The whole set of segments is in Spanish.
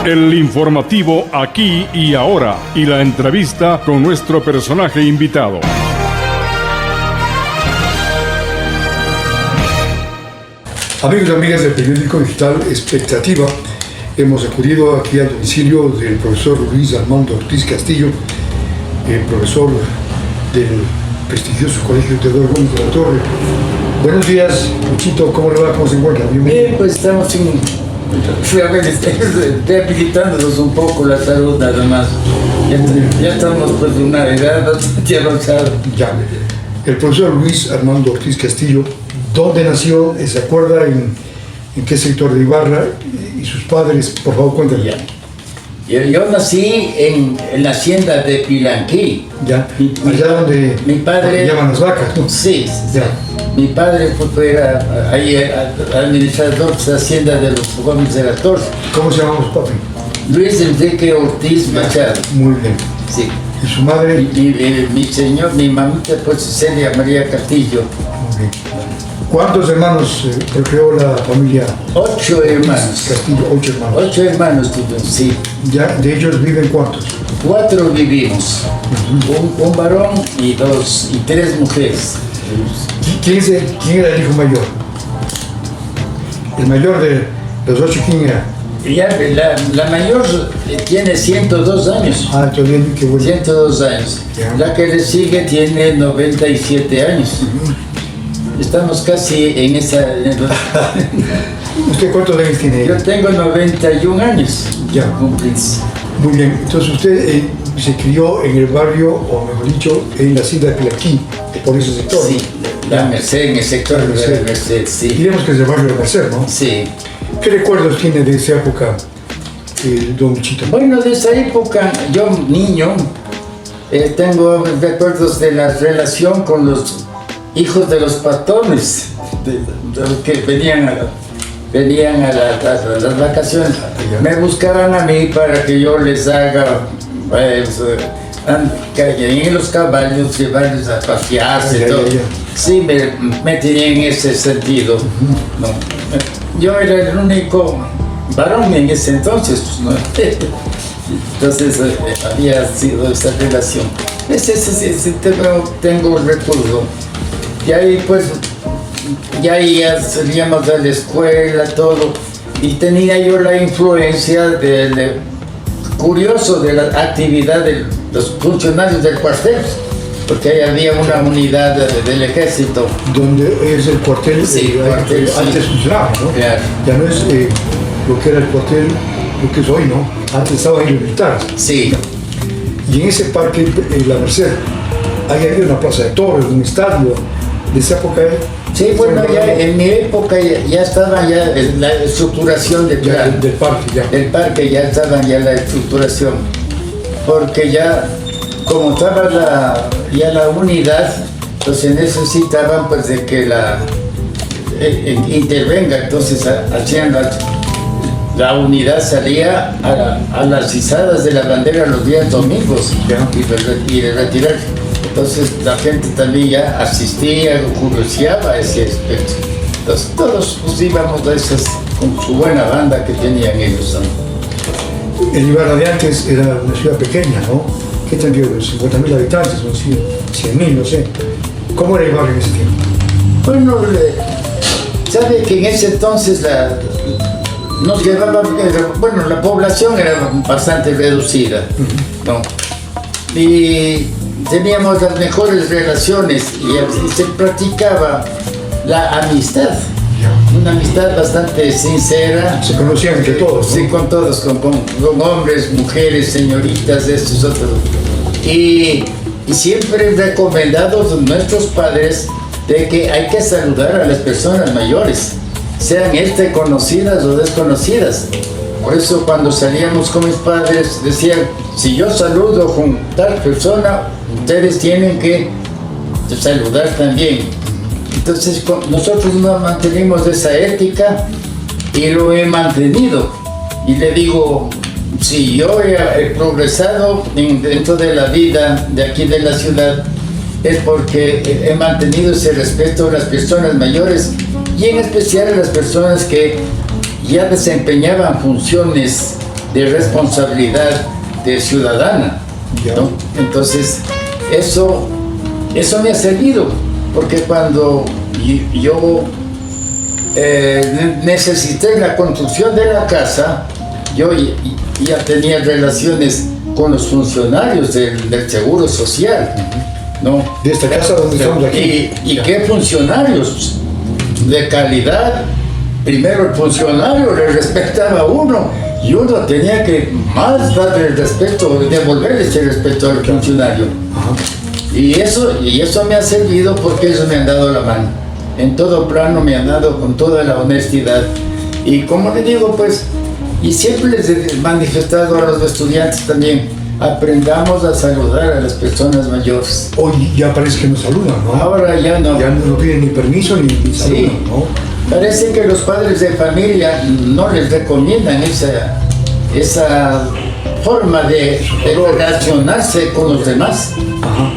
El informativo Aquí y Ahora y la entrevista con nuestro personaje invitado. Amigos y amigas del periódico digital Expectativa, hemos acudido aquí al domicilio del profesor Luis Armando Ortiz Castillo, el profesor del prestigioso Colegio Teodoro Gómez de la Torre. Buenos días, Luchito, ¿cómo le va? ¿Cómo se encuentra? Bien, pues estamos rehabilitándonos un poco la salud nada más. Ya estamos pues de una edad bastante avanzada. Ya. El profesor Luis Armando Ortiz Castillo, ¿dónde nació? ¿Se acuerda en qué sector de Ibarra? Y sus padres, por favor, cuéntenle. Yo nací en la hacienda de Pilanquí. Ya, allá donde mi padre llaman las vacas, ¿no? Sí, ya. Mi padre era ahí administrador de la hacienda de los Gómez de la Torre. ¿Cómo se llamamos, papi? Luis Enrique Ortiz Machado. Muy bien. Sí. ¿Y su madre? Mi mamita, pues Celia María Castillo. Muy bien. ¿Cuántos hermanos procreó la familia? 8 hermanos. Castillo, 8 hermanos. 8 hermanos tuvimos, sí. ¿Ya de ellos viven cuántos? 4 vivimos. Un varón y 3 mujeres. ¿Quién era el hijo mayor? El mayor de los 8, ¿quién era? La mayor tiene 102 años. Ah, todavía qué bueno. 102 años. Ya. La que le sigue tiene 97 años. Estamos casi en esa... ¿Usted cuántos años tiene? Yo tengo 91 años. Ya. Cumplís. Muy bien. Entonces usted se crió en el barrio, o mejor dicho, en la hacienda de Pilanquí, por ese sector. Sí, la Merced, en el sector de la Merced, sí. Diremos que es el barrio de Merced, ¿no? Sí. ¿Qué recuerdos tiene de esa época, don Luchito? Bueno, de esa época, yo niño, tengo recuerdos de la relación con los hijos de los patrones, de los que venían a las vacaciones. Me buscaban a mí para que yo les haga, en los caballos, llevarles a pasearse, todo. Sí, me tenía en ese sentido. ¿No? Yo era el único varón en ese entonces, pues, ¿no? Entonces había sido esa relación. Ese tengo recuerdo. Y ahí pues, ya salíamos de la escuela, todo, y tenía yo la influencia curioso de la actividad de los funcionarios del cuartel, porque ahí había una unidad del ejército. Donde es el cuartel, sí, cuartel antes funcionaba, ¿no? Claro. Ya no es lo que era el cuartel, lo que es hoy, ¿no? Antes estaban ahí los militares. Sí. Y en ese parque, en la Merced, ahí había una plaza de toros, un estadio de esa época. Sí, bueno, ya en mi época ya estaba ya la estructuración del parque, ya. Del parque ya estaba ya la estructuración, porque ya como estaba la unidad, entonces necesitaban pues de que intervenga, entonces hacían la unidad salía a las izadas de la bandera los días domingos y de retirar. Entonces la gente también ya asistía, curioseaba a ese aspecto. Entonces todos pues, íbamos a esas con su buena banda que tenían ellos también. El Ibarra de antes era una ciudad pequeña, ¿no? ¿Qué tendría? 50.000 habitantes, o 100.000, no sé. ¿Cómo era Ibarra en ese tiempo? Bueno, sabe que en ese entonces nos llevaban, bueno, la población era bastante reducida, ¿no? Y teníamos las mejores relaciones y se practicaba la amistad, una amistad bastante sincera. Se conocían entre todos, ¿no? Sí, con todos, con hombres, mujeres, señoritas, estos otros. Y siempre recomendados nuestros padres de que hay que saludar a las personas mayores, sean conocidas o desconocidas. Por eso cuando salíamos con mis padres decían, si yo saludo con tal persona, ustedes tienen que saludar también. Entonces nosotros nos mantenimos esa ética y lo he mantenido. Y le digo, si yo he progresado dentro de la vida de aquí de la ciudad, es porque he mantenido ese respeto a las personas mayores y en especial a las personas que ya desempeñaban funciones de responsabilidad de ciudadana, ¿no? Entonces, eso me ha servido, porque cuando yo necesité la construcción de la casa, yo ya tenía relaciones con los funcionarios del Seguro Social, ¿no? De esta casa donde estamos aquí. ¿Y qué funcionarios? De calidad. Primero el funcionario le respetaba a uno y uno tenía que más darle el respeto, devolverle ese respeto al funcionario. Y eso me ha servido porque ellos me han dado la mano. En todo plano me han dado con toda la honestidad. Y como le digo, pues, y siempre les he manifestado a los estudiantes también, aprendamos a saludar a las personas mayores. Hoy ya parece que nos saludan, ¿no? Ahora ya no. Ya no piden ni permiso ni saludan, Sí. ¿no? Parece que los padres de familia no les recomiendan esa forma de relacionarse con los demás. Ajá.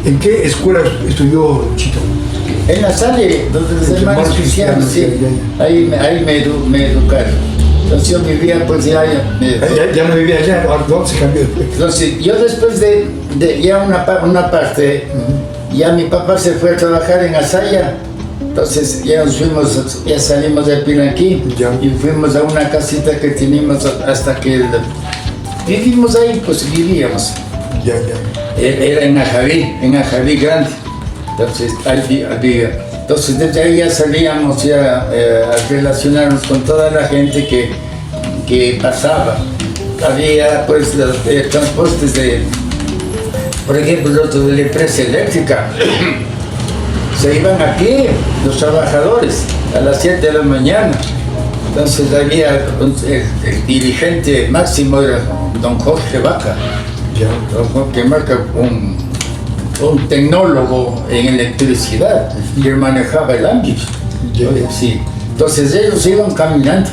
¿En qué escuela estudió Chito? En la Salle, donde los En hermanos Hermanos cristianos, sí, Cristianos, ahí me educaron. Entonces yo vivía, pues ya no vivía allá, ¿dónde se cambió después? Entonces yo después de ya una parte, ya mi papá se fue a trabajar en Asaya. Entonces ya salimos de Piranquí y fuimos a una casita que teníamos hasta que vivimos ahí, pues vivíamos. Era en Ajaví grande. Entonces ahí vivía. Entonces desde ahí ya salíamos a relacionarnos con toda la gente que pasaba. Había pues los transportes por ejemplo, los de la empresa eléctrica. Se iban a pie los trabajadores a las 7 de la mañana. Entonces había el dirigente máximo era don Jorge Vaca, don Jorge Vaca, un tecnólogo en electricidad, y él manejaba el ámbito. Sí. Entonces ellos iban caminando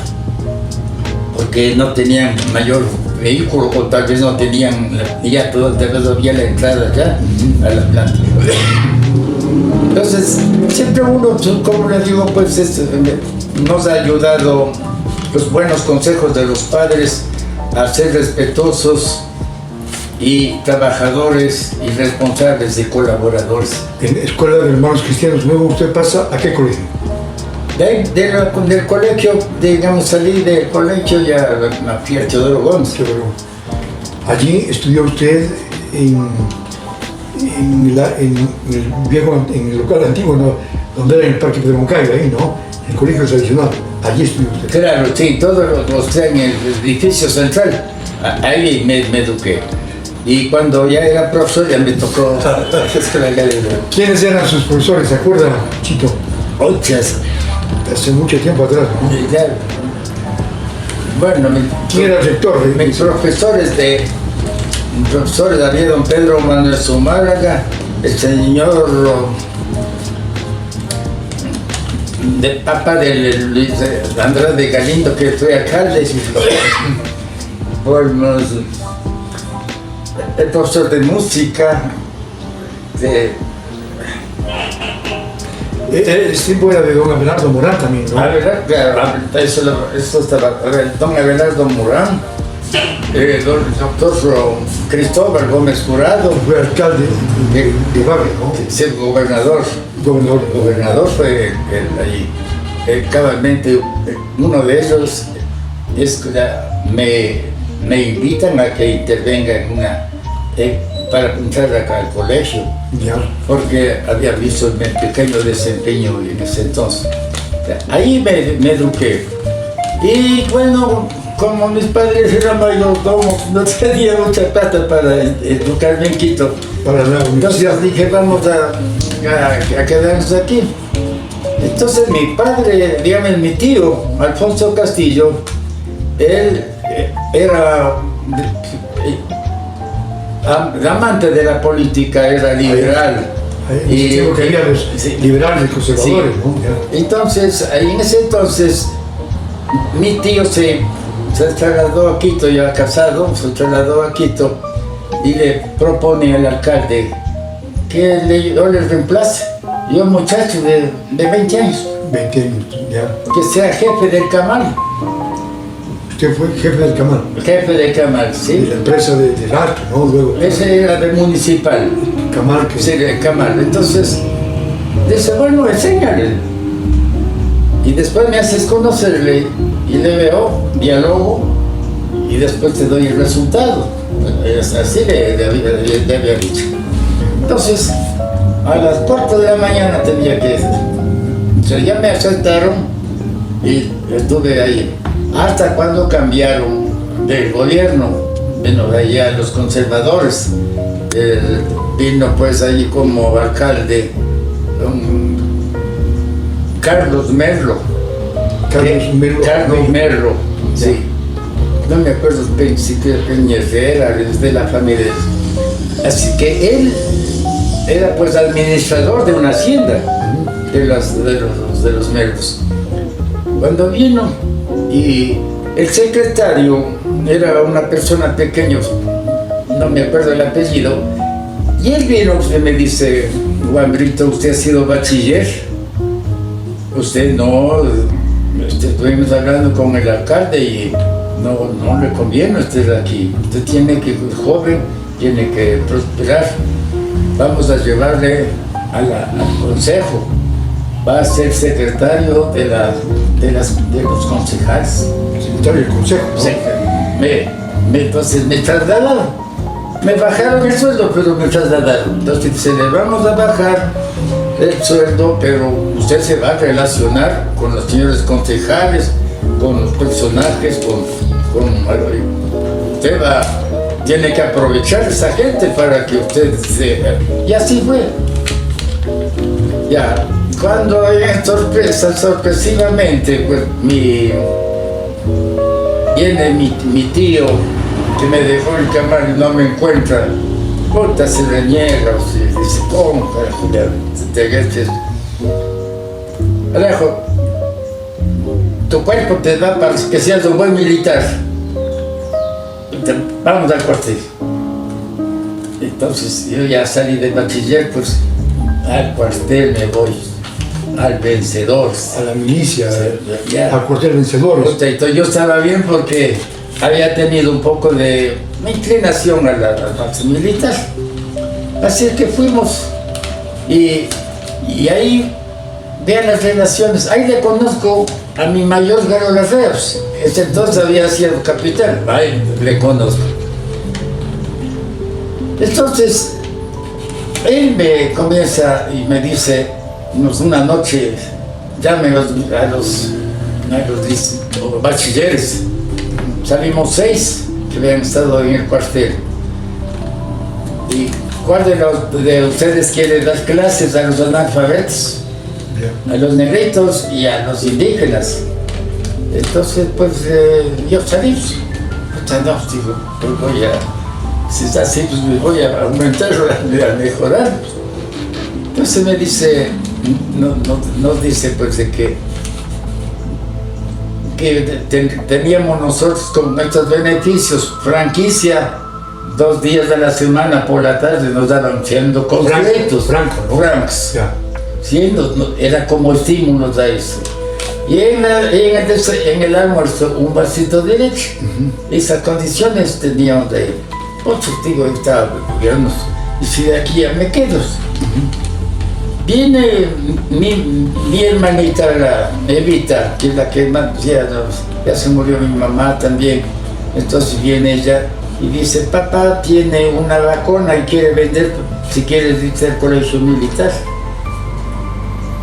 porque no tenían mayor vehículo o tal vez no tenían tal vez había la entrada ya a la planta. Entonces, siempre uno, como le digo, pues nos ha ayudado los buenos consejos de los padres a ser respetuosos y trabajadores y responsables y colaboradores. En la Escuela de Hermanos Cristianos, luego usted pasa ¿a qué colegio? Del colegio, digamos, salí del colegio ya me fui a Teodoro Gómez. Allí estudió usted en el local antiguo, ¿no? Donde era el Parque Pedro Moncayo, ahí, ¿no? El colegio tradicional. Allí estudió usted. Claro, sí, todos los en el edificio central. Ahí me eduqué. Y cuando ya era profesor ya me tocó. ¿Quiénes eran sus profesores? ¿Se acuerda, Chito? Muchas. Hace mucho tiempo atrás, ¿no? Bueno, ¿quién era el rector? Mis profesores había don Pedro Manuel Zumárraga, el señor papá de Luis Andrade Galindo, que fue alcalde, el profesor de música, El tiempo era de don Abelardo Morán también, ¿no? Eso estaba, don Abelardo Morán, el doctor Cristóbal Gómez Jurado. Fue alcalde de Barrio, ¿no? Sí, gobernador. Gobernador fue ahí. Cabalmente, uno de ellos me invitan a que intervenga para entrar acá al colegio, porque había visto mi pequeño desempeño en ese entonces. Ahí me eduqué. Y bueno, como mis padres eran mayordomos, no tenía mucha plata para educarme en Quito. Para la universidad. Entonces dije, vamos a quedarnos aquí. Entonces mi padre, digamos mi tío, Alfonso Castillo, él era amante de la política, era liberal. Y que había los liberales y conservadores, ¿no? Entonces, en ese entonces, mi tío se trasladó a Quito, ya casado, se trasladó a Quito y le propone al alcalde que yo le reemplace. Yo, muchacho de 20 años. 20 años, ya. Que sea jefe del Camal. Usted fue jefe del Camal. Jefe de Camal, De sí. la empresa del Alto, ¿no? Luego. Ese era del municipal. Camal, que Sí, de Camal. Entonces, dice, bueno, enséñale. Y después me haces conocerle y le veo, diálogo, y después te doy el resultado. Es así le había dicho. Entonces, a las 4 de la mañana tenía que... O sea, ya me aceptaron y estuve ahí. Hasta cuando cambiaron del gobierno, bueno, allá los conservadores, vino pues allí como alcalde Carlos Merlo. Carlos Merlo. Carlos Merlo, sí. No me acuerdo si Peña Herrera, de la familia. Así que él era pues administrador de una hacienda de los Merlos. Cuando vino, y el secretario era una persona pequeña, no me acuerdo el apellido, y él vino y me dice, Juan Brito, ¿usted ha sido bachiller? Usted no, estuvimos hablando con el alcalde y no le conviene usted aquí. Usted tiene que, joven, tiene que prosperar. Vamos a llevarle al consejo. Va a ser secretario de los concejales. Secretario del consejo, ¿no? Sí, entonces me trasladaron. Me bajaron el sueldo, pero me trasladaron. Entonces se le vamos a bajar el sueldo, pero usted se va a relacionar con los señores concejales, con los personajes, usted tiene que aprovechar a esa gente para que usted se... Y así fue. Ya, cuando hay sorpresivamente, pues viene mi tío que me dejó el Camal y no me encuentra, puta, se reniega, o se dice, ¿cómo, carajo? Te agaches. Alejo, tu cuerpo te da para que seas un buen militar. Vamos al cuartel. Entonces yo ya salí de bachiller, pues al cuartel me voy, al vencedor. A la milicia, Ya. al cuartel vencedores. Puta, entonces yo estaba bien porque había tenido un poco de inclinación a la parte militar. Así que fuimos y ahí vean las relaciones. Ahí le conozco a mi mayor Garo Larreos. Entonces había sido capitán. Ahí le conozco. Entonces él me comienza y me dice, una noche, llame a los bachilleres. Salimos 6 que habían estado en el cuartel. ¿Y cuál de ustedes quiere dar clases a los analfabetos? A los negritos y a los indígenas. Entonces, pues, yo salí. No, digo, pues si está así, pues me voy a aumentar, a mejorar. Entonces me dice, no dice, pues, de que teníamos nosotros con nuestros beneficios, franquicia, 2 días de la semana por la tarde nos daban siendo concretos, francos. Ya. Era como estímulos a eso. Y en el almuerzo un vasito de leche. Esas condiciones teníamos de ahí. Otro digo, estaba gobierno. Y si de aquí ya me quedo. Viene mi hermanita, la Evita, que es la que ya se murió mi mamá también. Entonces viene ella y dice, papá tiene una vacuna y quiere vender, si quiere irse al colegio militar.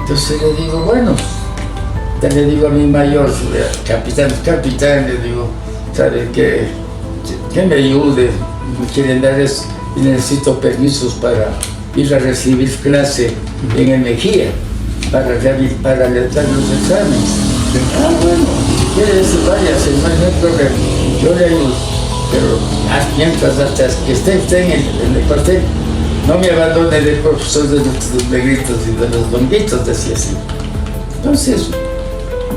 Entonces le digo, bueno, le digo a mi mayor, capitán, le digo, ¿sabe qué? Que me ayude, me quieren dar eso, y necesito permisos para ir a recibir clase en el Mejía, para leer los exámenes. Ah, bueno, si quiere eso, váyase, no hay problema, yo le ayudo, pero mientras hasta que esté usted en el cuartel, no me abandone del profesor de los negritos y de los longuitos, decía así. Entonces,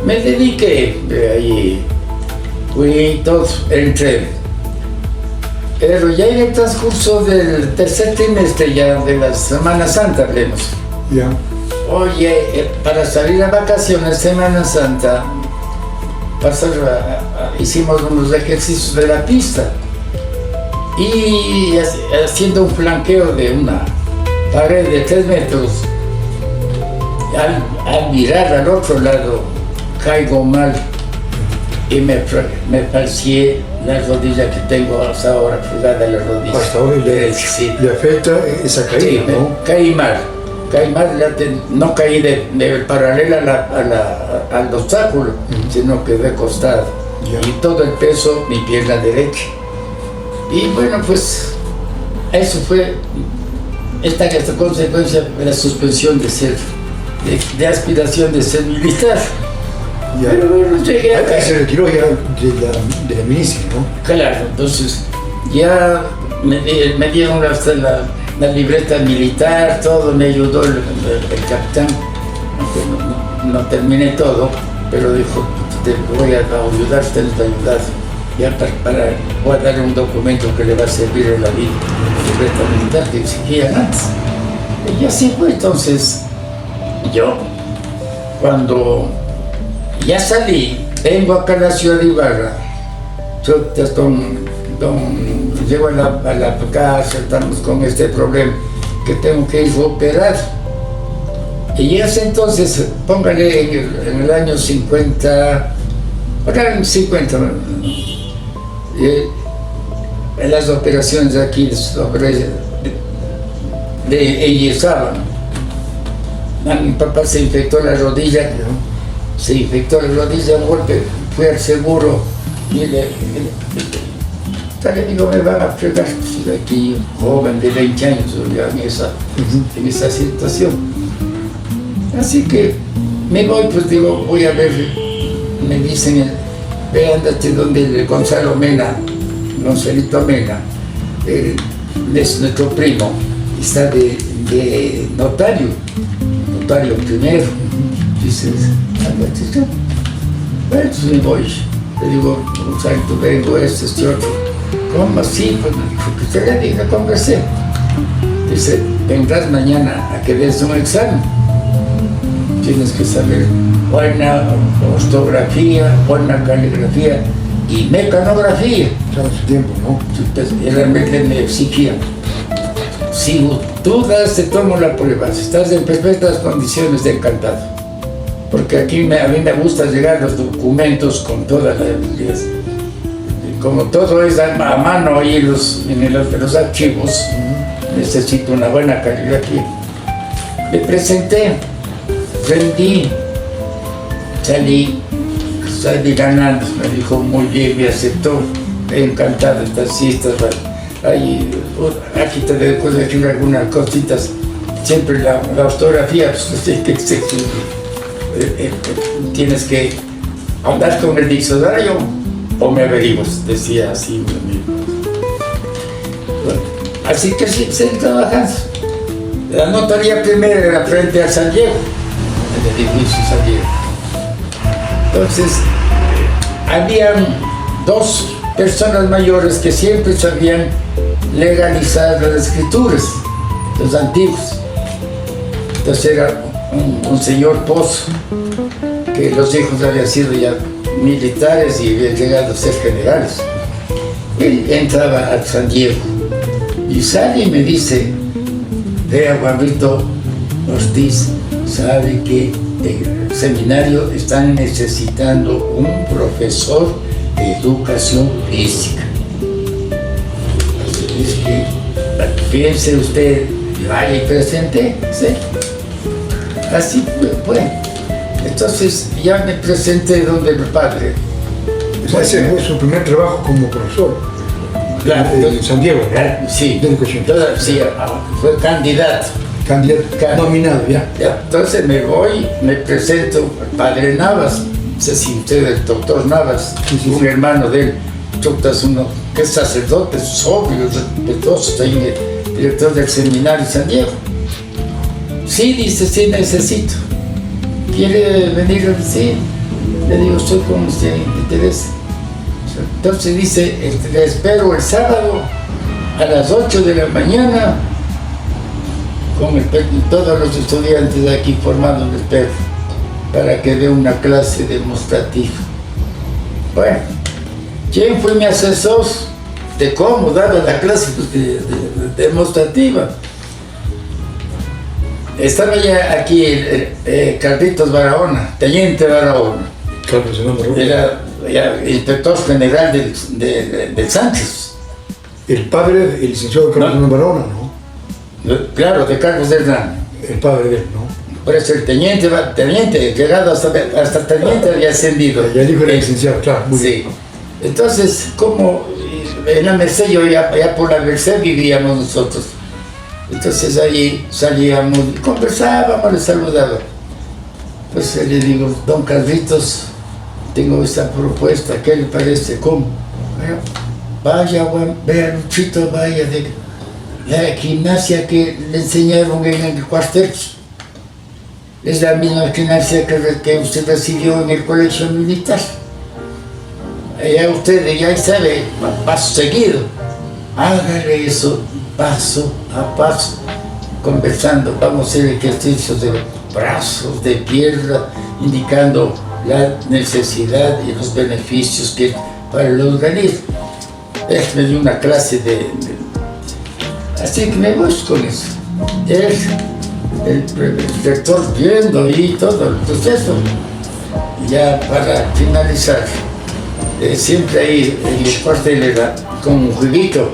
me dediqué ahí, fui todo, entré. Pero ya en el transcurso del tercer trimestre, ya de la Semana Santa, hablemos. Ya. Oye, para salir a vacaciones, Semana Santa, hicimos unos ejercicios de la pista y haciendo un flanqueo de una pared de 3 metros, al mirar al otro lado caigo mal y me falseé la rodilla que tengo hasta ahora, pegada a la rodilla. Hasta ahora le afecta esa caída, sí, ¿no? Caí mal, no caí de paralela al obstáculo, sino que de costado. Y todo el peso, mi pierna derecha. Y bueno, pues eso fue esta consecuencia de la suspensión de aspiración de ser militar. Ya. Pero bueno, llegué acá. Se retiró ya de la milicia, ¿no? Claro, entonces ya me dieron hasta la libreta militar, todo, me ayudó el capitán, aunque no terminé todo, pero dijo, te voy a ayudar, te voy a ayudar, ya voy a darle un documento que le va a servir en la vida, la libreta militar que exigían antes. Y así fue. Entonces yo, cuando ya salí, vengo acá a la ciudad de Ibarra, llego a la casa, estamos con este problema, que tengo que ir a operar. Y ese entonces, póngale en el año 50, en las operaciones aquí de enyesaban. Mi papá se infectó la rodilla, un golpe, fue al seguro y le digo, me van a fregar, aquí joven de 20 años ya en esa situación. Así que me voy, pues digo, voy a ver, me dicen, ve, ándate donde Gonzalito Mena, es nuestro primo, está de notario primero. Dices, ándate, bueno, pues me voy. Le digo, Gonzalito, vengo este otro. ¿Cómo así? Pues me dijo que usted le diga, conversé. Dice, vendrás mañana a que des un examen. Tienes que saber buena ortografía, buena caligrafía y mecanografía. Ya hace tiempo, ¿no? Y realmente me exigía. Si tú das, te tomo la prueba. Si estás en perfectas condiciones, de encantado. Porque aquí a mí me gusta llegar los documentos con todas las... Como todo es a mano ahí en los archivos, necesito una buena caligrafía. Me presenté, rendí, salí ganando. Me dijo muy bien, me aceptó, encantado, estas citas. Aquí te dejo decir algunas cositas. Siempre la ortografía, pues, tienes que andar con el diccionario o me averiguas, decía así mi amigo. Bueno, así que sí, seguí trabajando. La notaría primero era frente a San Diego, el edificio San Diego. Entonces, habían 2 personas mayores que siempre sabían legalizar las escrituras, los antiguos. Entonces era un señor Pozo, que los hijos habían sido ya militares y habían llegado a ser generales. Él entraba a San Diego y sale y me dice, vea, Juanito Ortiz, sabe que el seminario están necesitando un profesor de educación física. Así es que, piense usted, vaya y presente, ¿sí? Así fue. Entonces ya me presenté donde el padre. Ese fue su primer trabajo como profesor. Claro, en San Diego, ¿no? Sí, de educación. Sí, fue candidato. Nominado, ya. Entonces me voy, me presento al padre Navas, no sé si usted es el doctor Navas, un hermano de él, uno que es sacerdote, sobrio, respetuoso, director del seminario San Diego. Sí, dice, sí necesito. ¿Quiere venir? Sí. Le digo, estoy con usted, ¿me interesa? Entonces dice, le espero el sábado a las 8 de la mañana con todos los estudiantes de aquí formados, les espero, para que dé una clase demostrativa. Bueno, ¿quién fue mi asesor de cómo daba la clase demostrativa? Estaba ya aquí Carlitos Barahona, teniente Barahona. Carlos Hernán Barahona. Era ya inspector general del Sánchez. El padre del licenciado Carlos Hernán Barahona, ¿no? Claro, de Carlos Hernán. El padre de él, ¿no? Por eso el teniente, llegado hasta teniente había ascendido. Ya dijo el licenciado, claro, muy bien. Sí. Entonces, como en la Merced, ya por la Merced vivíamos nosotros. Entonces allí salíamos, conversábamos, le saludaba. Pues le digo, don Carlitos, tengo esta propuesta, ¿qué le parece? ¿Cómo? Vaya, vea Luchito, vaya de la gimnasia que le enseñaron en el cuartel. Es la misma gimnasia que usted recibió en el colegio militar. Ya usted ya sabe, paso seguido. Hágale eso paso a paso, conversando. Vamos a hacer ejercicios de brazos, de pierna, indicando la necesidad y los beneficios que para el organismo. Él me dio una clase así que me voy con eso. Él, el rector viendo y todo el proceso. Ya para finalizar, siempre ahí en el cuartel era con un jueguito,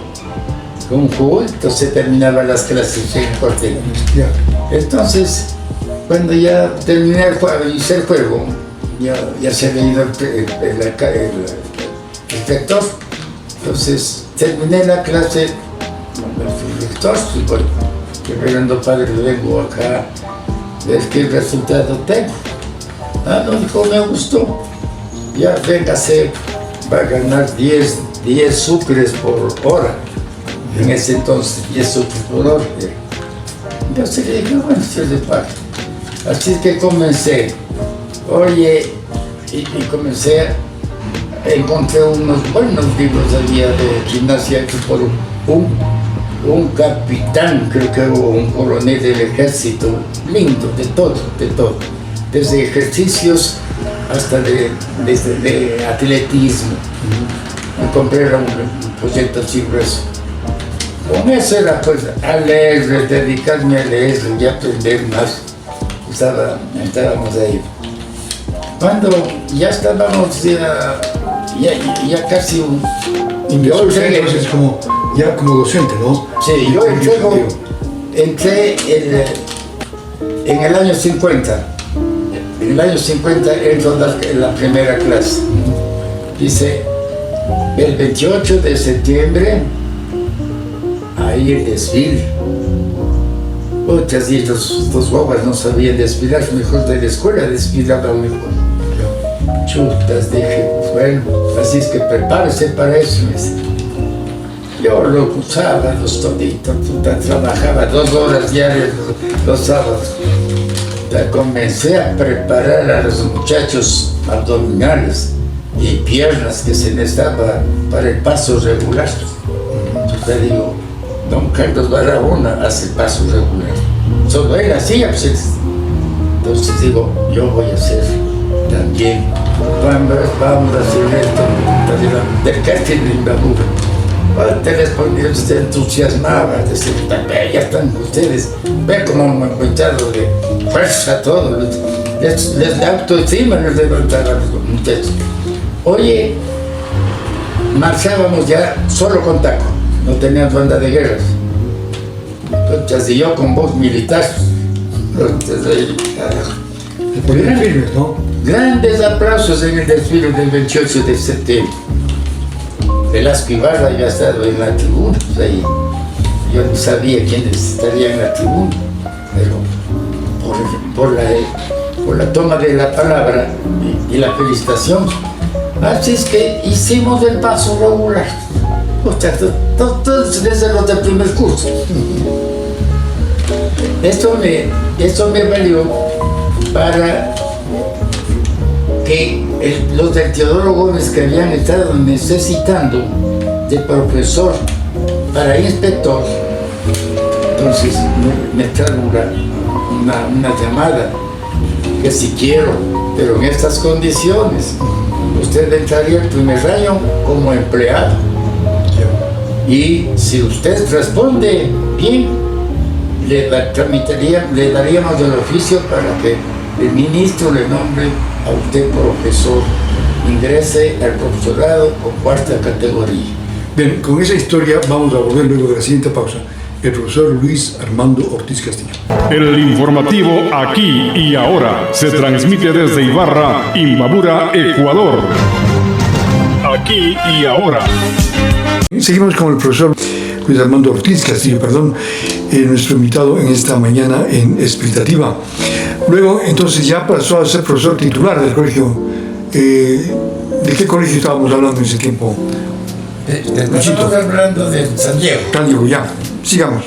se terminaban las clases en el cuartel. Entonces, cuando ya terminé el juego, ya se había ido el rector. Entonces, terminé la clase, el rector, reverendo padre, vengo acá, ver qué resultado tengo. No, dijo, me gustó. Ya, véngase, va a ganar 10 sucres por hora. En ese entonces, 10 sucres por hora. Entonces le dije, bueno, se le paga. Así que comencé. Oye, y comencé, encontré unos buenos libros había de gimnasia hecho por un capitán, creo que hubo un coronel del ejército, lindo, de todo, desde ejercicios hasta de atletismo. Me compré un proyecto así grueso. Con eso era pues a leer, dedicarme a leer y aprender más. Estábamos ahí. Cuando ya estábamos ya casi entonces como docente, ¿no? Sí, yo entré en el año 50. En el año 50 entro en la primera clase. Dice, el 28 de septiembre, ahí el desfile. Otras y los guaguas no sabían desfilar, mejor de la escuela desfilaban mejor. Chutas, dije, bueno, así es que prepárese para eso. Yo lo usaba los toditos, trabajaba 2 horas diarias los sábados. Ya comencé a preparar a los muchachos abdominales y piernas que se necesitaba para el paso regular. Entonces le digo, don Carlos Barahona hace el paso regular. Solo él hacía, pues. Entonces digo, yo voy a hacer también. Vamos a hacer esto del casting de Imbabura. Te respondía, usted entusiasmaba, decía, ya están ustedes, ve cómo han encontrado de fuerza todo, les da autoestima, les levantaba a los muchachos. Oye, marchábamos ya solo con taco, no tenían banda de guerras. Entonces, y yo con voz militar. Entonces, ¿no? Grandes aplausos en el desfile del 28 de septiembre. Velasco Ibarra había estado en la tribuna, pues ahí. Yo no sabía quiénes estarían en la tribuna, pero por la toma de la palabra y la felicitación. Así es que hicimos el paso regular. O sea, todos desde los del primer curso. Esto me valió para que los del Teodoro Gómez que habían estado necesitando de profesor para inspector, entonces me trajo una llamada que si quiero, pero en estas condiciones. usted entraría el primer año como empleado. Y si usted responde bien, le daríamos el oficio para que el ministro le nombre a usted profesor. Ingrese al profesorado con 4ª categoría. Bien, con esa historia vamos a volver luego de la siguiente pausa. El profesor Luis Armando Ortiz Castillo. El informativo Aquí y Ahora se transmite desde Ibarra, Imbabura, Ecuador. Aquí y Ahora. Seguimos con el profesor Luis Armando Ortiz Castillo, nuestro invitado en esta mañana en Expectativa. Luego, entonces, ya pasó a ser profesor titular del colegio. ¿De qué colegio estábamos hablando en ese tiempo? Estamos hablando de San Diego. San Diego, ya. Sigamos.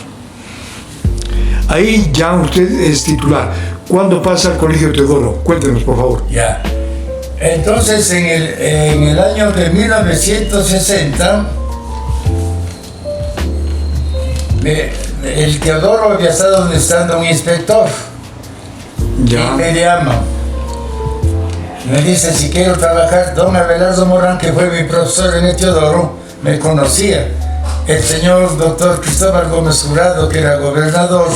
Ahí ya usted es titular. ¿Cuándo pasa al colegio Teodoro? Cuéntenos, por favor. Ya. Entonces, en el año de 1960, el Teodoro había estado necesitando un inspector. Ya. Y me llama. Me dice si quiero trabajar. Don Abelardo Morán, que fue mi profesor en el Teodoro, me conocía. El señor doctor Cristóbal Gómez Jurado, que era gobernador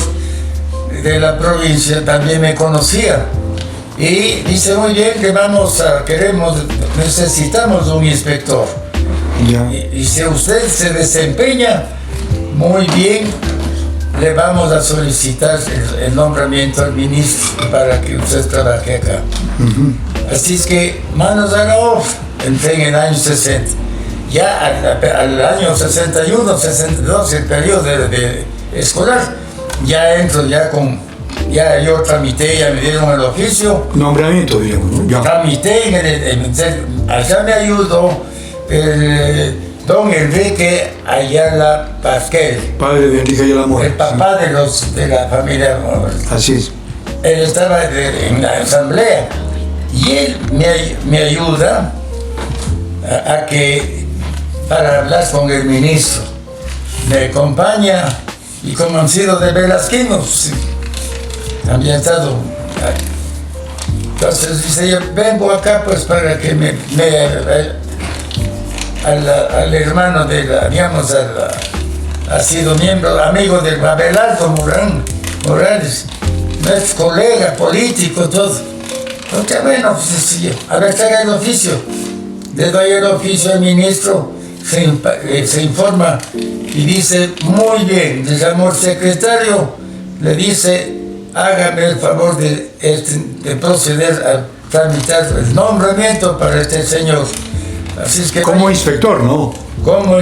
de la provincia, también me conocía. Y dice, muy bien, que necesitamos un inspector. Ya. Y si usted se desempeña muy bien, le vamos a solicitar el nombramiento al ministro para que usted trabaje acá. Así es que, manos a la obra, entré en el año 60. Ya al año 61, 62, el periodo de escolar, ya entro ya yo tramité, ya me dieron el oficio. Nombramiento, digamos, ¿no? Ya. Tramité, allá me ayudó don Enrique Ayala Pasquel. Padre de Enrique Ayala Mora. El papá de la familia Mora. Así es. Él estaba en la asamblea y él me ayuda para hablar con el ministro. Me acompaña y como han sido de velasquinos, también he estado. Entonces dice, yo vengo acá pues para que al hermano ha sido miembro, amigo de Abelardo Morales, nuestro colega político, todo. Entonces, bueno, pues, a ver, traiga el oficio. Le doy el oficio al ministro, se informa y dice, muy bien, le llamó el secretario, le dice, hágame el favor de proceder a tramitar el nombramiento para este señor. Así es que como inspector, ¿no? Como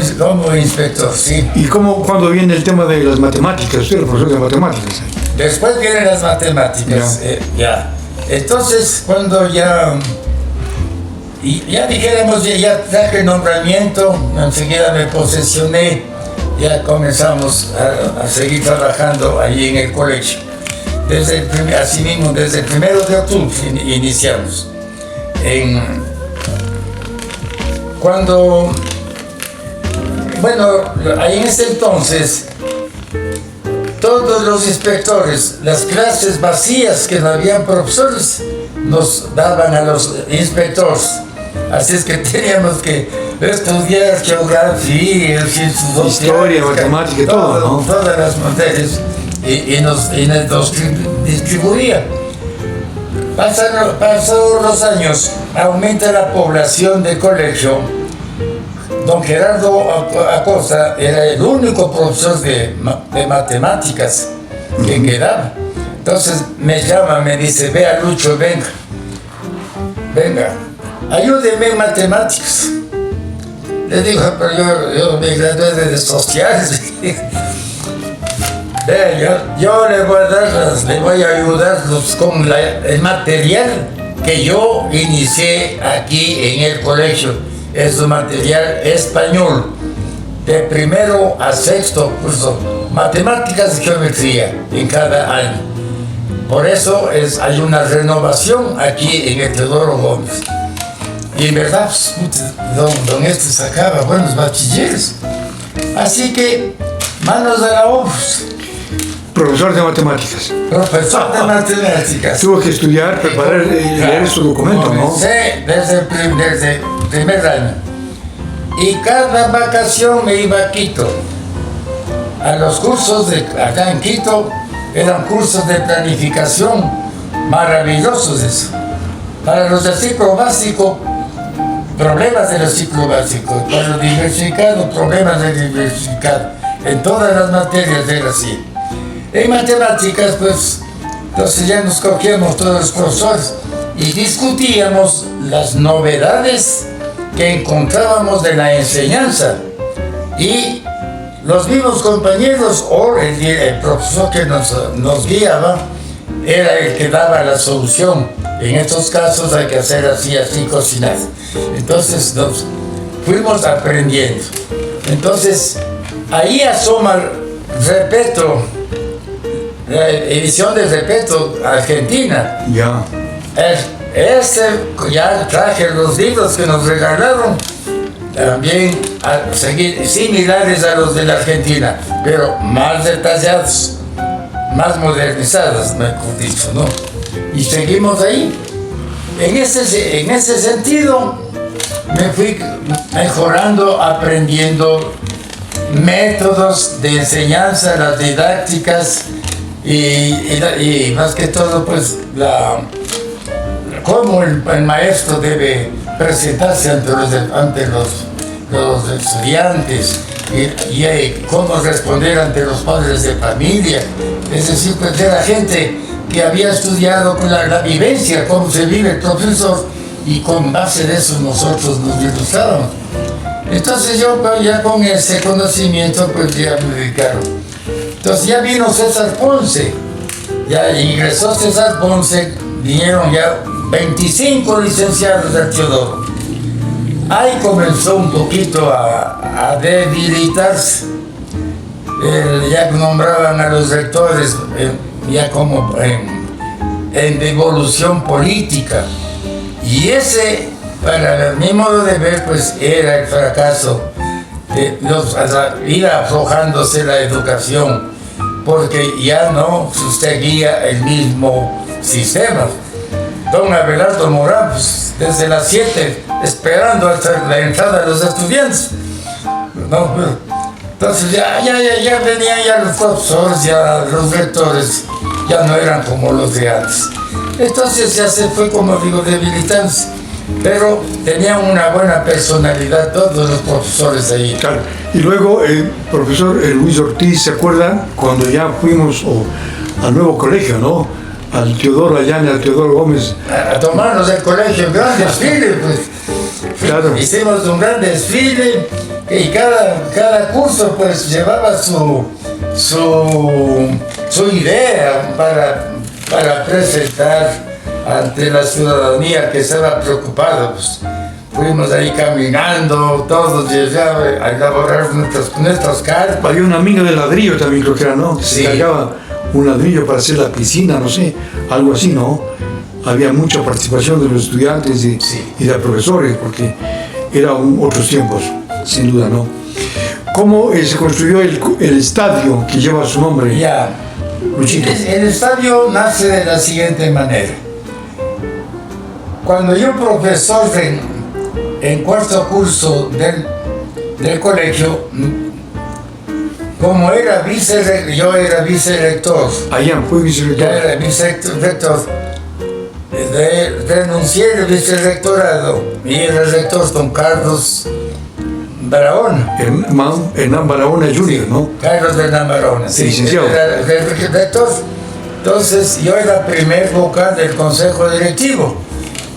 inspector, sí. ¿Y cuándo viene el tema de las matemáticas? Usted es el profesor de matemáticas. Después vienen las matemáticas, ya. Entonces, cuando ya dijéramos, ya traje el nombramiento, enseguida me posesioné, ya comenzamos a seguir trabajando allí en el colegio. Desde el 1 de octubre iniciamos. Ahí en ese entonces, todos los inspectores, las clases vacías que no habían profesores, nos daban a los inspectores. Así es que teníamos que estudiar geografía, historia, matemática y todo, ¿no? Todas las materias y nos distribuía. Pasados los años, aumenta la población del colegio. Don Gerardo Acosta era el único profesor de matemáticas que quedaba. Entonces me llama, me dice, vea Lucho, venga, ayúdeme en matemáticas. Le digo, pero yo me gradué de sociales. Vea, yo le voy a ayudarlos con el material que yo inicié aquí en el colegio. Es un material español, de primero a sexto curso, matemáticas y geometría en cada año. Por eso hay una renovación aquí en el Teodoro Gómez. Y en verdad, don sacaba buenos bachilleres. Así que, manos a la obra. Profesor de matemáticas. Profesor de matemáticas. Tuvo que estudiar, preparar y leer su documento, ¿no? Comencé desde primer año. Y cada vacación me iba a Quito. A los cursos acá en Quito eran cursos de planificación maravillosos eso. Para los del ciclo básico, problemas del ciclo básico. Para los diversificados, problemas del diversificado. En todas las materias era así. En matemáticas, pues, entonces ya nos cogíamos todos los profesores y discutíamos las novedades que encontrábamos de la enseñanza. Y los mismos compañeros o el profesor que nos guiaba era el que daba la solución. En estos casos hay que hacer así, cocinar. Entonces nos fuimos aprendiendo. Entonces ahí asoma Repeto, la edición de Repeto Argentina. Ya. Ya traje los libros que nos regalaron, también similares a los de la Argentina, pero más detallados, más modernizados, mejor dicho, ¿no? Y seguimos ahí. En ese sentido, me fui mejorando, aprendiendo métodos de enseñanza, las didácticas y más que todo, pues, cómo el maestro debe presentarse ante los estudiantes y cómo responder ante los padres de familia. Es decir, pues era gente que había estudiado con la vivencia, cómo se vive el profesor, y con base de eso nosotros nos ilustrábamos. Entonces yo ya con ese conocimiento pues ya me dedicaron. Entonces ya vino César Ponce, ya ingresó César Ponce, vinieron ya 25 licenciados del Teodoro. Ahí comenzó un poquito a debilitarse. Ya nombraban a los rectores ya como en devolución política. Y ese, para mi modo de ver, pues era el fracaso. Ir aflojándose la educación, porque ya no seguía el mismo sistema. Don Abelardo Morán, pues, desde las 7, esperando hasta la entrada de los estudiantes. No, entonces ya venían ya los profesores, ya los rectores, ya no eran como los de antes. Entonces ya se fue, como digo, debilitándose. Pero tenían una buena personalidad todos los profesores ahí. Claro. Y luego el profesor Luis Ortiz, ¿se acuerdan? Cuando ya fuimos al nuevo colegio, ¿no? Al Teodoro Ayane, al Teodoro Gómez. A tomarnos del colegio, un gran desfile, pues. Claro. Hicimos un gran desfile y cada curso pues llevaba su idea para presentar ante la ciudadanía que estaba preocupada. Pues, fuimos ahí caminando, todos a elaborar nuestras cartas. Había una mina de ladrillo también, creo que era, ¿no? Que se cargaba un ladrillo para hacer la piscina, no sé, algo así, ¿no? Había mucha participación de los estudiantes y de profesores, porque eran otros tiempos, sin duda, ¿no? ¿Cómo se construyó el estadio que lleva su nombre? Ya. Luchito. El estadio nace de la siguiente manera. Cuando yo, profesor en cuarto curso del colegio, como yo era vicerrector. Allá fue vicerrector. Ya era vicerrector. Renuncié del vicerrectorado y era el rector don Carlos Barahona. Hernán Barahona Jr., ¿no? Carlos Hernán Barahona, sí. Licenciado. Era el rector. Entonces yo era primer vocal del consejo directivo.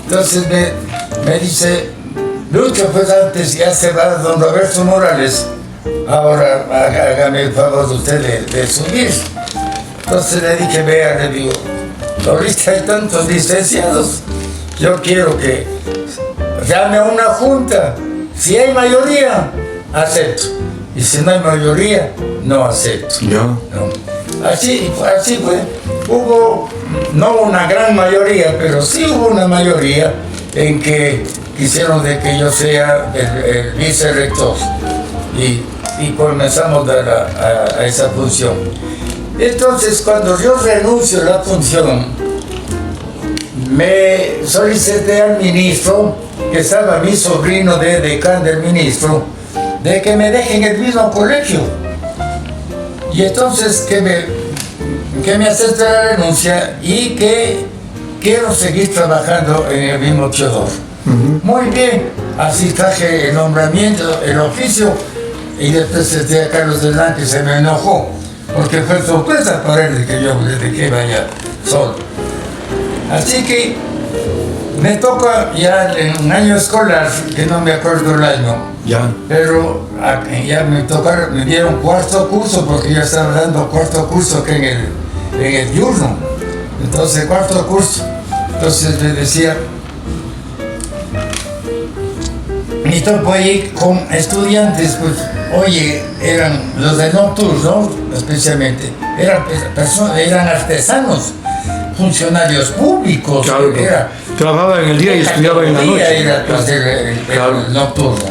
Entonces me dice, Lucho, pues antes ya se va don Roberto Morales, ahora hágame el favor de usted de subir. Entonces le dije, vea, le digo, ahorita hay tantos licenciados, yo quiero que llame a una junta. Si hay mayoría, acepto. Y si no hay mayoría, no acepto. Ya. No. Así fue. Hubo, no una gran mayoría, pero sí hubo una mayoría en que quisieron de que yo sea el vicerrector. Y comenzamos a esa función. Entonces, cuando yo renuncio a la función, me solicité al ministro, que estaba mi sobrino de decán del ministro, de que me dejen en el mismo colegio. Y entonces que me acepte la renuncia y que quiero seguir trabajando en el mismo Teodoro. Muy bien, así traje el nombramiento, el oficio, y después el día Carlos Delán, que se me enojó, porque fue sorpresa para él de que vaya solo. Así que me toca ya en un año escolar, que no me acuerdo el año, pero ya me dieron cuarto curso, porque ya estaba dando cuarto curso que en el diurno. Entonces, cuarto curso. Entonces me decía, me tocó ahí con estudiantes, pues, oye, eran los de nocturno, especialmente, eran artesanos, funcionarios públicos. Claro, trabajaba en el día y estudiaba en la noche. Era pues, el nocturno.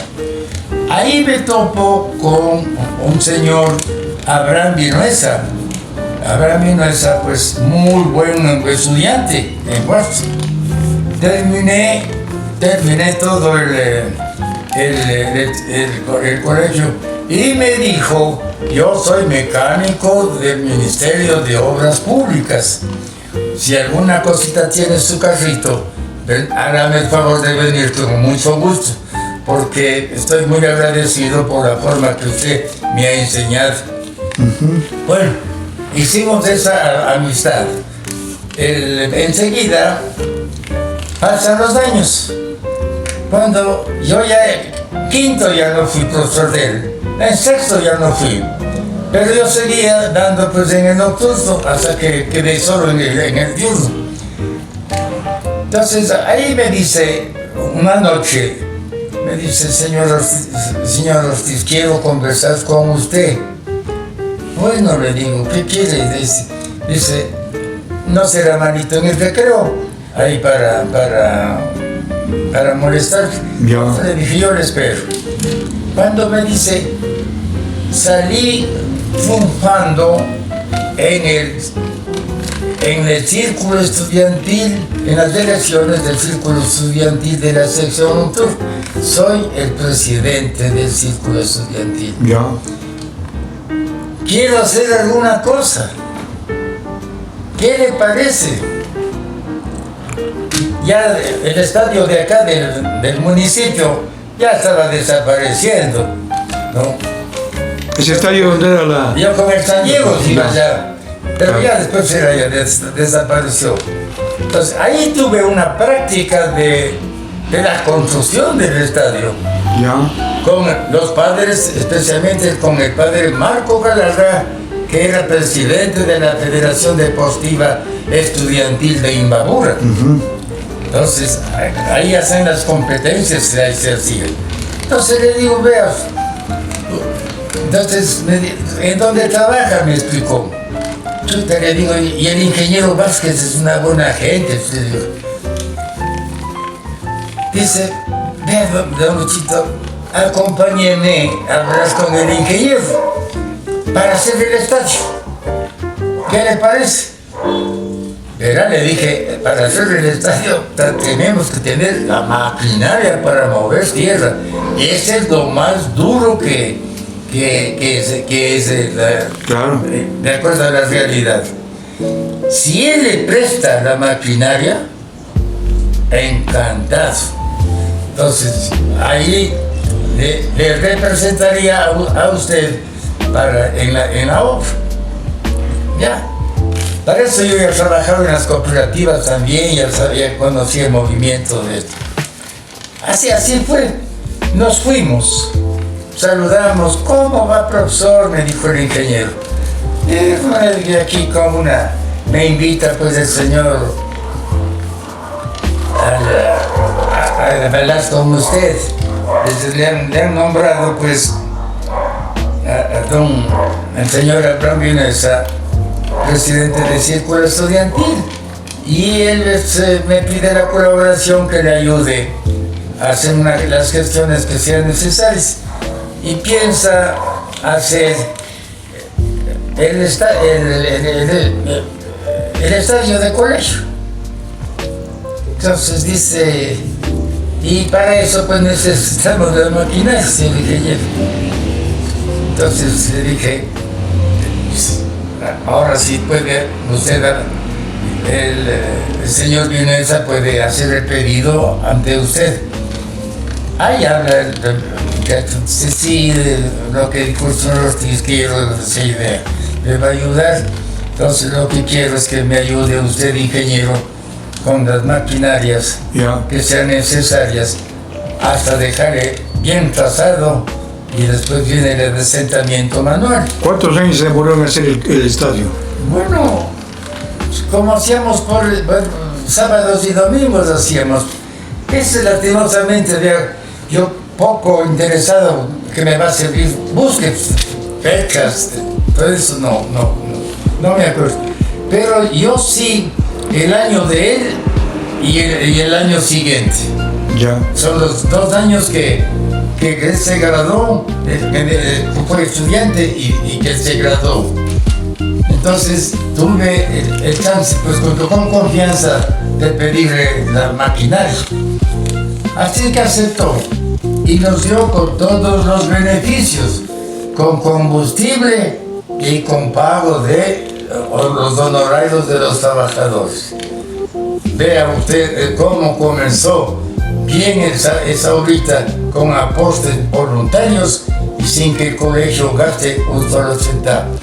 Ahí me topo con un señor, Abraham Vinuesa. Abraham Vinuesa, pues muy buen estudiante en cuarto. Terminé todo el colegio y me dijo, yo soy mecánico del Ministerio de Obras Públicas. Si alguna cosita tiene su carrito, hágame el favor de venir con mucho gusto, porque estoy muy agradecido por la forma que usted me ha enseñado. Bueno, hicimos esa amistad. Enseguida pasan los años. Cuando yo ya quinto ya no fui profesor de él, en sexto ya no fui. Pero yo seguía dando pues en el nocturno hasta que quedé solo en el diurno. Entonces ahí me dice, una noche, me dice, señor Ortiz, quiero conversar con usted. Bueno, le digo, ¿qué quiere? Dice, no será malito en el recreo, ahí para molestar. Le dije, yo le espero. Cuando me dice, salí triunfando en el círculo estudiantil, en las delegaciones del círculo estudiantil de la sección nocturna. Soy el presidente del círculo estudiantil. Quiero hacer alguna cosa. ¿Qué le parece? Ya el estadio de acá del municipio ya estaba desapareciendo, ¿no? ¿Ese estadio dónde era la...? Yo con el San Diego iba allá, pero ya después desapareció. Entonces ahí tuve una práctica de la construcción del estadio. Con los padres, especialmente con el padre Marco Galarra, que era presidente de la Federación Deportiva Estudiantil de Imbabura. Entonces, ahí hacen las competencias que ahí se hacían. Entonces le digo, vea, entonces, ¿en dónde trabaja? Me explicó. Yo le digo, y el ingeniero Vázquez es una buena gente. Dice, vea, don Luchito, acompáñeme a hablar con el ingeniero para hacer el estadio. ¿Qué le parece? Verá, le dije, para hacer el estadio tenemos que tener la maquinaria para mover tierra. Ese es lo más duro que es Claro. De acuerdo a la realidad. Si él le presta la maquinaria, encantado. Entonces, ahí le representaría a usted en la obra. Ya. Para eso yo ya trabajaba en las cooperativas también, ya conocía el movimiento de esto. Así fue. Nos fuimos. Saludamos. ¿Cómo va, profesor? Me dijo el ingeniero. Y aquí como me invita pues el señor a hablar con usted. Le han nombrado pues el señor Abraham Vinuesa, presidente del círculo estudiantil, y él me pide la colaboración, que le ayude a hacer las gestiones que sean necesarias, y piensa hacer el estadio de colegio. Entonces dice, y para eso pues necesitamos la maquinaria, señor ingeniero. Entonces le dije, ahora sí puede usted, el señor Vinuesa puede hacer el pedido ante usted. Ahí habla sí, lo que dijo el señor Ortiz, quiero esa idea, me va a ayudar. Entonces lo que quiero es que me ayude usted, ingeniero, con las maquinarias que sean necesarias hasta dejar bien trazado y después viene el asentamiento manual. ¿Cuántos años se demoró en hacer el estadio? Bueno, como hacíamos por sábados y domingos hacíamos. Es lastimosamente, yo poco interesado que me va a servir, busque fechas, todo eso no me acuerdo. Pero yo sí, el año de él y el año siguiente. Ya. Son los 2 años que él se graduó, fue estudiante y que se graduó. Entonces tuve el chance, pues con confianza, de pedirle la maquinaria. Así que aceptó y nos dio con todos los beneficios, con combustible y con pago de los honorarios de los trabajadores. Vea usted cómo comenzó bien esa obra con aportes voluntarios y sin que el colegio gaste un solo centavo.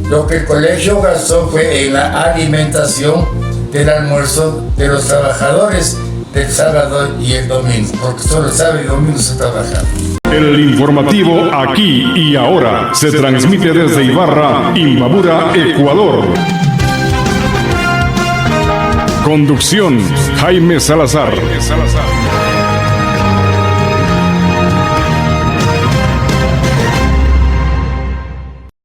Lo que el colegio gastó fue en la alimentación del almuerzo de los trabajadores del sábado y el domingo, porque solo el sábado y domingo se trabaja. El informativo Aquí y Ahora se transmite desde Ibarra, Imbabura, Ecuador. Conducción: Jaime Salazar.